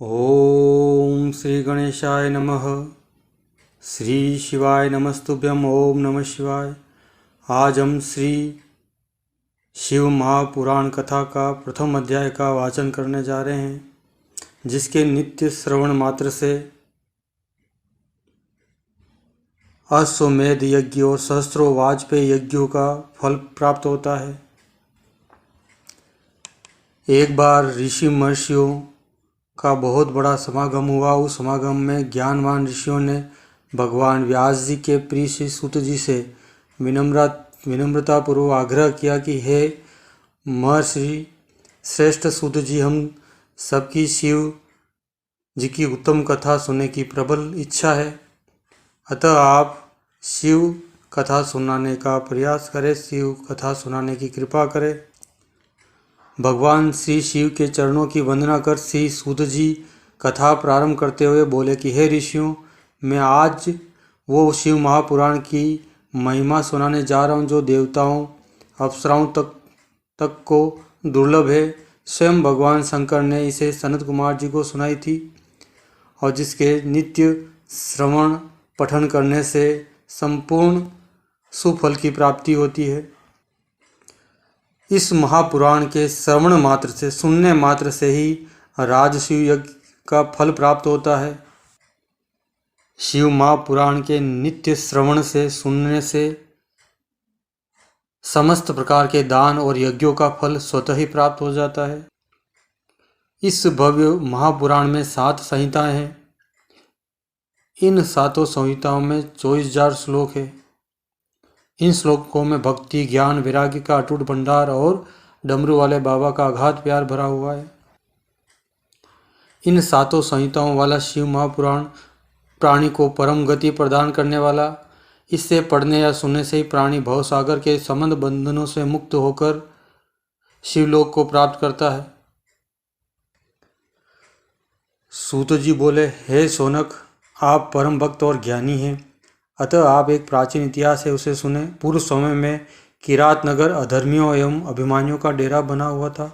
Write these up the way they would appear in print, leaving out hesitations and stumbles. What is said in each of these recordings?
ओम श्री गणेशाय नमः। श्री शिवाय नमस्तुभ्यम। ओम नमः शिवाय। आज हम श्री शिव महापुराण कथा का प्रथम अध्याय का वाचन करने जा रहे हैं, जिसके नित्य श्रवण मात्र से अश्वमेध यज्ञ और सहस्त्रों वाजपेयी यज्ञों का फल प्राप्त होता है। एक बार ऋषि महर्षियों का बहुत बड़ा समागम हुआ। उस समागम में ज्ञानवान ऋषियों ने भगवान व्यास जी के प्रिय श्री सूत जी से विनम्रतापूर्वक आग्रह किया कि हे महर्षि श्रेष्ठ सूत जी, हम सबकी शिव जी की उत्तम कथा सुनने की प्रबल इच्छा है, अतः आप शिव कथा सुनाने का प्रयास करें, शिव कथा सुनाने की कृपा करें। भगवान श्री शिव के चरणों की वंदना कर श्री सूत जी कथा प्रारंभ करते हुए बोले कि हे ऋषियों, मैं आज वो शिव महापुराण की महिमा सुनाने जा रहा हूँ जो देवताओं अप्सराओं तक को दुर्लभ है। स्वयं भगवान शंकर ने इसे सनत कुमार जी को सुनाई थी और जिसके नित्य श्रवण पठन करने से संपूर्ण सुफल की प्राप्ति होती है। इस महापुराण के श्रवण मात्र से, सुनने मात्र से ही राजशिव यज्ञ का फल प्राप्त होता है। शिव महापुराण के नित्य श्रवण से, सुनने से समस्त प्रकार के दान और यज्ञों का फल स्वतः ही प्राप्त हो जाता है। इस भव्य महापुराण में 7 संहिताएं हैं। इन 7 संहिताओं में 24,000 श्लोक है। इन श्लोकों में भक्ति, ज्ञान, वैराग्य का अटूट भंडार और डमरू वाले बाबा का अगाध प्यार भरा हुआ है। इन 7 संहिताओं वाला शिव महापुराण प्राणी को परम गति प्रदान करने वाला। इससे पढ़ने या सुनने से ही प्राणी भवसागर के समस्त बंधनों से मुक्त होकर शिवलोक को प्राप्त करता है। सूत जी बोले, हे शौनक, आप परम भक्त और ज्ञानी हैं, अतः आप एक प्राचीन इतिहास है उसे सुने। पूर्व समय में किरात नगर अधर्मियों एवं अभिमानियों का डेरा बना हुआ था।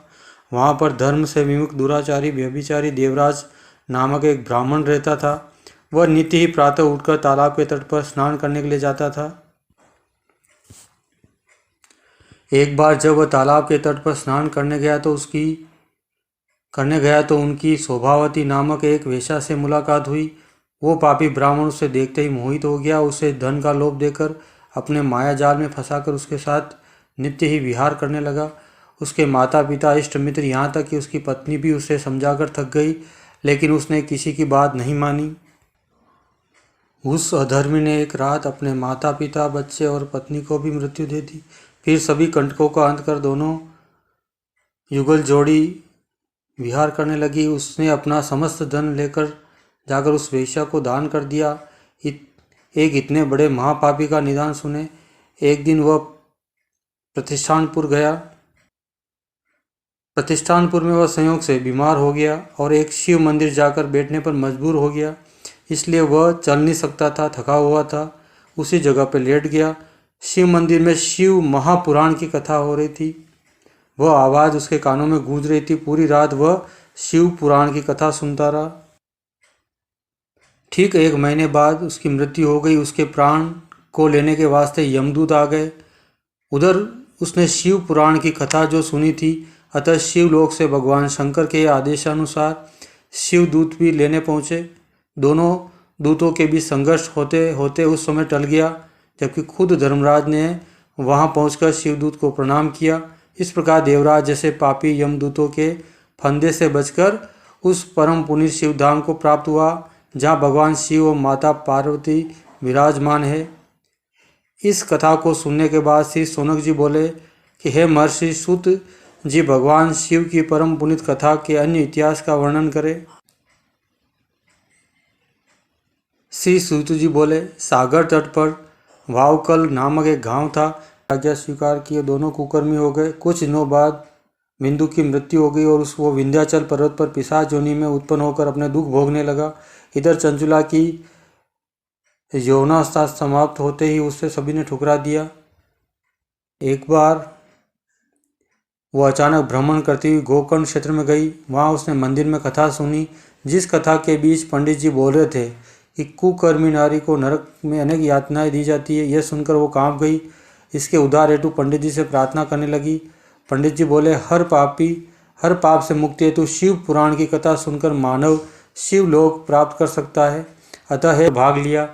वहाँ पर धर्म से विमुख दुराचारी व्यभिचारी देवराज नामक एक ब्राह्मण रहता था। वह नित्य ही प्रातः उठकर तालाब के तट पर स्नान करने के लिए जाता था। एक बार जब वह तालाब के तट पर स्नान करने गया तो उनकी शोभावती नामक एक वेश्या से मुलाकात हुई। वो पापी ब्राह्मण उसे देखते ही मोहित हो गया। उसे धन का लोभ देकर अपने माया जाल में फंसाकर उसके साथ नित्य ही विहार करने लगा। उसके माता पिता, इष्ट मित्र, यहाँ तक कि उसकी पत्नी भी उसे समझाकर थक गई, लेकिन उसने किसी की बात नहीं मानी। उस अधर्मी ने एक रात अपने माता पिता, बच्चे और पत्नी को भी मृत्यु दे दी। फिर सभी कंटकों का अंत कर दोनों युगल जोड़ी विहार करने लगी। उसने अपना समस्त धन लेकर जाकर उस वेश्या को दान कर दिया। एक इतने बड़े महापापी का निदान सुने एक दिन वह प्रतिष्ठानपुर गया। प्रतिष्ठानपुर में वह संयोग से बीमार हो गया और एक शिव मंदिर जाकर बैठने पर मजबूर हो गया, इसलिए वह चल नहीं सकता था, थका हुआ था। उसी जगह पर लेट गया। शिव मंदिर में शिव महापुराण की कथा हो रही थी। वह आवाज़ उसके कानों में गूंज रही थी। पूरी रात वह शिव पुराण की कथा सुनता रहा। ठीक 1 महीने बाद उसकी मृत्यु हो गई। उसके प्राण को लेने के वास्ते यमदूत आ गए। उधर उसने शिव पुराण की कथा जो सुनी थी, अतः शिवलोक से भगवान शंकर के आदेशानुसार शिवदूत भी लेने पहुँचे। दोनों दूतों के बीच संघर्ष होते होते उस समय टल गया, जबकि खुद धर्मराज ने वहां पहुंचकर शिवदूत को प्रणाम किया। इस प्रकार देवराज जैसे पापी यमदूतों के फंदे से बचकर उस परम पुनीत शिवधाम को प्राप्त हुआ, जहाँ भगवान शिव और माता पार्वती विराजमान है। इस कथा को सुनने के बाद श्री शौनक जी बोले कि हे महर्षि सूत जी, भगवान शिव की परम पुनीत कथा के अन्य इतिहास का वर्णन करें। श्री सूत जी बोले, सागर तट पर वावकल नामक एक गांव था। आज्ञा स्वीकार किए दोनों कुकर्मी हो गए। कुछ दिनों बाद बिंदु की मृत्यु हो गई और वो विंध्याचल पर्वत पर पिशाच योनि में उत्पन्न होकर अपने दुख भोगने लगा। इधर चंचुला की यौवनावस्था समाप्त होते ही उससे सभी ने ठुकरा दिया। एक बार वो अचानक भ्रमण करती हुई गोकर्ण क्षेत्र में गई। वहाँ उसने मंदिर में कथा सुनी। जिस कथा के बीच पंडित जी बोल रहे थे कि कुकर्मी नारी को नरक में अनेक यातनाएं दी जाती है, यह सुनकर वो कांप गई। इसके उद्धार हेतु पंडित जी से प्रार्थना करने लगी। पंडित जी बोले, हर पाप से मुक्ति हेतु शिव पुराण की कथा सुनकर मानव शिव लोक प्राप्त कर सकता है। अतः है भाग लिया।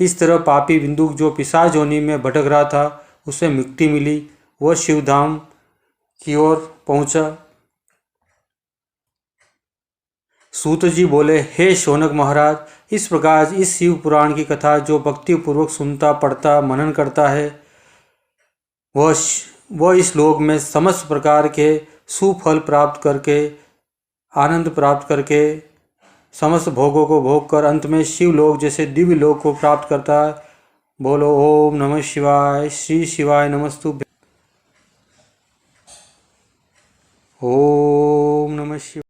इस तरह पापी बिंदुक जो पिशाच योनि में भटक रहा था, उसे मुक्ति मिली। वह शिवधाम की ओर पहुंचा। सूत जी बोले, हे शौनक महाराज, इस प्रकार इस शिव पुराण की कथा जो भक्ति पूर्वक सुनता, पढ़ता, मनन करता है, वह इस लोक में समस्त प्रकार के सुफल प्राप्त करके, आनंद प्राप्त करके, समस्त भोगों को भोग कर अंत में शिव लोक जैसे दिव्य लोक को प्राप्त करता है। बोलो ओम नमः शिवाय। श्री शिवाय नमस्तुभ्यं। ओम नमः शिवाय।